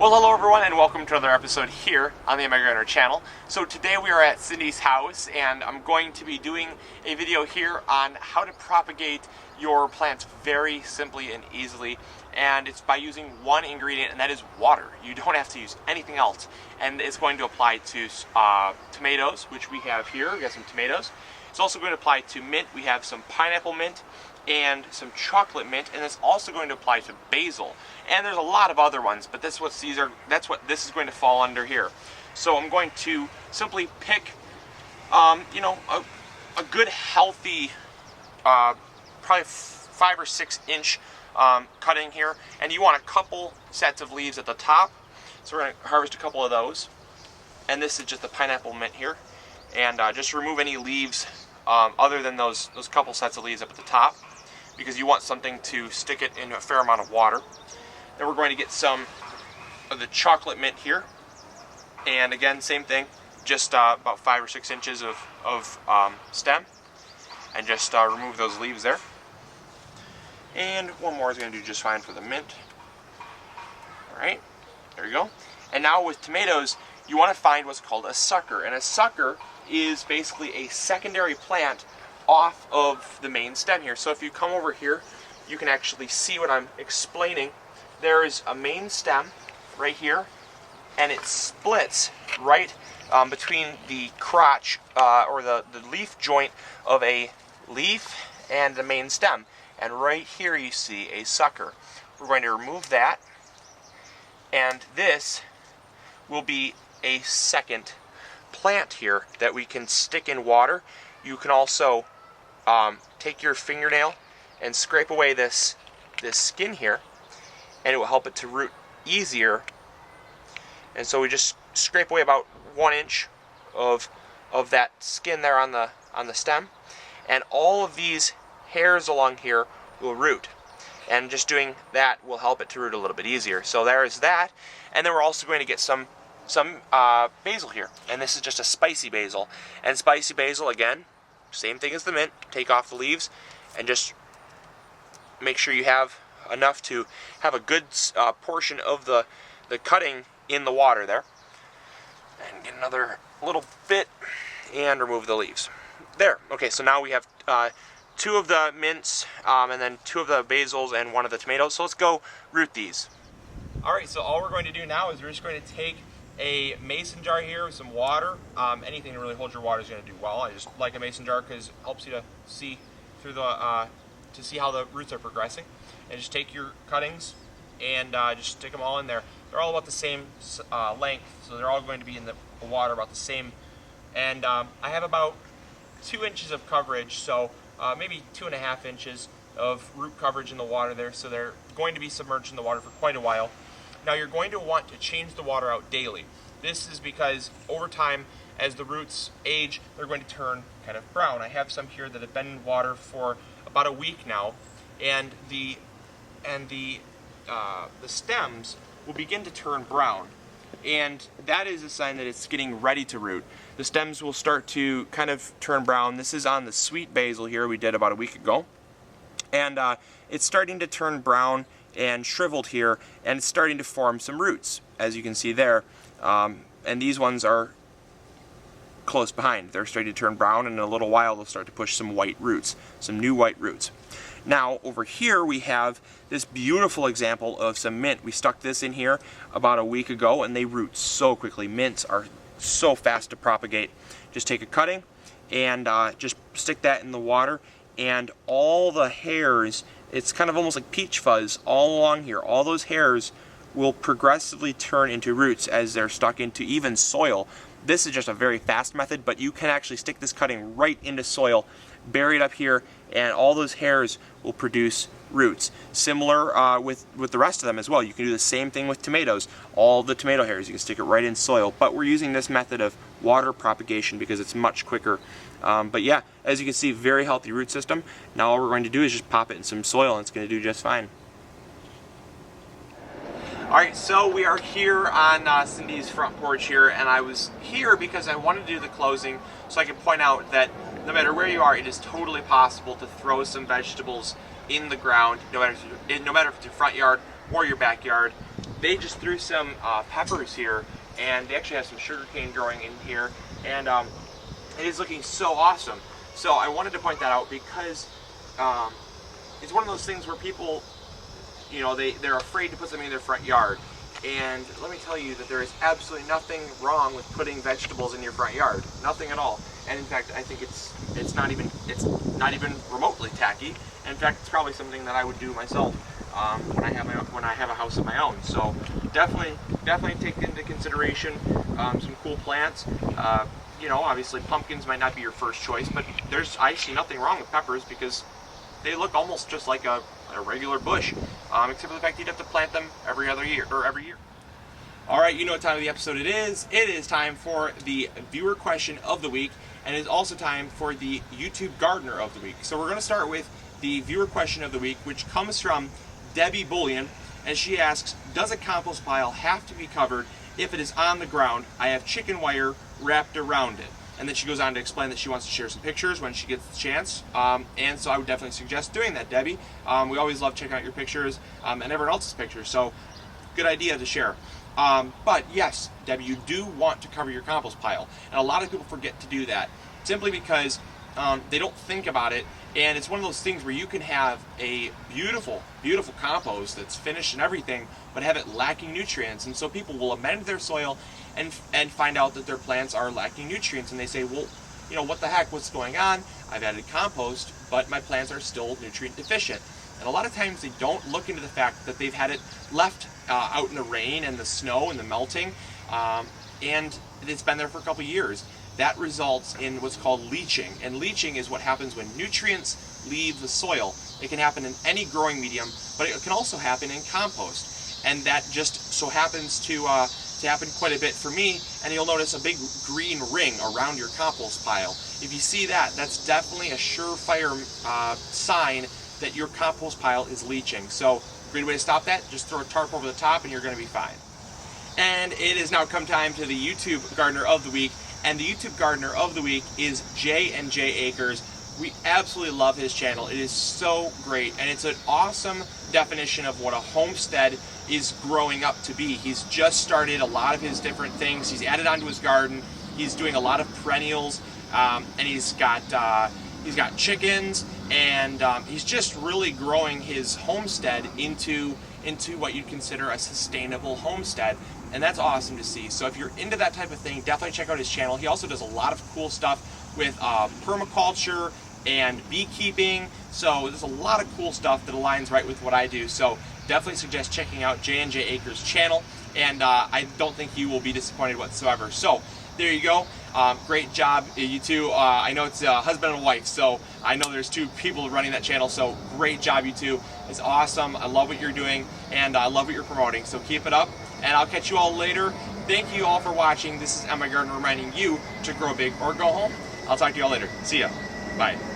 Well, hello everyone, and welcome to another episode here on the MIgardener channel. So today we are at Cindy's house, and I'm going to be doing a video here on how to propagate your plants very simply and easily. And it's by using one ingredient, and that is water. You don't have to use anything else. And it's going to apply to tomatoes, which we have here. We got some tomatoes. It's also going to apply to mint. We have some pineapple mint and some chocolate mint, and it's also going to apply to basil. And there's a lot of other ones, but that's what this is going to fall under here. So I'm going to simply pick, a good healthy, probably 5 or 6 inch cutting here, and you want a couple sets of leaves at the top. So we're going to harvest a couple of those, and this is just the pineapple mint here, and just remove any leaves other than those couple sets of leaves up at the top, because you want something to stick it in a fair amount of water. Then we're going to get some of the chocolate mint here, and again, same thing, just about 5 or 6 inches of stem, and just remove those leaves there. And one more is going to do just fine for the mint. Alright, there you go. And now with tomatoes, you want to find what's called a sucker, and a sucker is basically a secondary plant off of the main stem here. So if you come over here, you can actually see what I'm explaining. There is a main stem right here, and it splits right between the crotch or the leaf joint of a leaf and the main stem. And right here you see a sucker. We're going to remove that, and this will be a second plant here that we can stick in water. You can also take your fingernail and scrape away this skin here, and it will help it to root easier. And so we just scrape away about 1 inch of that skin there on the stem, and all of these hairs along here will root. And just doing that will help it to root a little bit easier. So there's that, and then we're also going to get some basil here, and this is just a spicy basil. And spicy basil, again, same thing as the mint. Take off the leaves and just make sure you have enough to have a good portion of the cutting in the water there. And get another little bit and remove the leaves. There. Okay, so now we have 2 of the mints, and then 2 of the basils and 1 of the tomatoes. So let's go root these. Alright, so all we're going to do now is we're just going to take a mason jar here with some water. Anything to really hold your water is going to do well. I just like a mason jar because it helps you to see through to see how the roots are progressing. And just take your cuttings and just stick them all in there. They're all about the same length, so they're all going to be in the water about the same. And I have about 2 inches of coverage, so maybe 2.5 inches of root coverage in the water there, so they're going to be submerged in the water for quite a while. Now you're going to want to change the water out daily. This is because over time, as the roots age, they're going to turn kind of brown. I have some here that have been in water for about a week now, and the stems will begin to turn brown, and that is a sign that it's getting ready to root. The stems will start to kind of turn brown. This is on the sweet basil here we did about a week ago, and it's starting to turn brown and shriveled here, and it's starting to form some roots, as you can see there. And these ones are close behind. They're starting to turn brown, and in a little while they'll start to push some white roots, some new white roots. Now over here we have this beautiful example of some mint. We stuck this in here about a week ago, and they root so quickly. Mints are so fast to propagate. Just take a cutting and just stick that in the water, and all the hairs, it's kind of almost like peach fuzz all along here. All those hairs will progressively turn into roots as they're stuck into even soil. This is just a very fast method, but you can actually stick this cutting right into soil, bury it up here, and all those hairs will produce roots. Similar with the rest of them as well. You can do the same thing with tomatoes. All the tomato hairs, you can stick it right in soil, but we're using this method of water propagation because it's much quicker. But yeah, as you can see, very healthy root system. Now all we're going to do is just pop it in some soil, and it's going to do just fine. Alright, so we are here on Cindy's front porch here, and I was here because I wanted to do the closing so I can point out that no matter where you are, it is totally possible to throw some vegetables in the ground, no matter if it's your front yard or your backyard. they just threw some peppers here, and they actually have some sugarcane growing in here, and it is looking so awesome. So I wanted to point that out because it's one of those things where people, you know, they're afraid to put something in their front yard. And let me tell you that there is absolutely nothing wrong with putting vegetables in your front yard. Nothing at all. And in fact, I think it's not even remotely tacky. And in fact, it's probably something that I would do myself when I have a house of my own. So definitely take into consideration some cool plants. You know, obviously pumpkins might not be your first choice, but I see nothing wrong with peppers because they look almost just like a regular bush, except for the fact you'd have to plant them every other year, or every year. All right, you know what time of the episode it is. It is time for the viewer question of the week, and it is also time for the YouTube Gardener of the week. So we're going to start with the viewer question of the week, which comes from Debbie Bullion, and she asks, does a compost pile have to be covered if it is on the ground? I have chicken wire wrapped around it. And then she goes on to explain that she wants to share some pictures when she gets the chance. And so I would definitely suggest doing that, Debbie. We always love checking out your pictures and everyone else's pictures. So good idea to share. But yes, Debbie, you do want to cover your compost pile. And a lot of people forget to do that simply because they don't think about it. And it's one of those things where you can have a beautiful, beautiful compost that's finished and everything, but have it lacking nutrients. And so people will amend their soil and find out that their plants are lacking nutrients. And they say, well, you know, what the heck, what's going on? I've added compost, but my plants are still nutrient deficient. And a lot of times they don't look into the fact that they've had it left out in the rain and the snow and the melting, and it's been there for a couple years. That results in what's called leaching. And leaching is what happens when nutrients leave the soil. It can happen in any growing medium, but it can also happen in compost. And that just so happens to happen quite a bit for me, and you'll notice a big green ring around your compost pile. If you see that, that's definitely a surefire sign that your compost pile is leaching. So great way to stop that, just throw a tarp over the top and you're going to be fine. And it is now come time to the YouTube Gardener of the Week. And the YouTube Gardener of the Week is J&J Acres. We absolutely love his channel. It is so great, and it's an awesome definition of what a homestead is growing up to be. He's just started a lot of his different things. He's added onto his garden. He's doing a lot of perennials, and he's got chickens, and he's just really growing his homestead into what you'd consider a sustainable homestead. And that's awesome to see. So if you're into that type of thing, definitely check out his channel. He also does a lot of cool stuff with permaculture and beekeeping. So there's a lot of cool stuff that aligns right with what I do. So definitely suggest checking out J&J Acres channel. And I don't think you will be disappointed whatsoever. So there you go. Great job, you two. I know it's husband and wife, so I know there's two people running that channel, so great job, you two. It's awesome. I love what you're doing, and I love what you're promoting, so keep it up, and I'll catch you all later. Thank you all for watching. This is MIgardener reminding you to grow big or go home. I'll talk to you all later. See ya. Bye.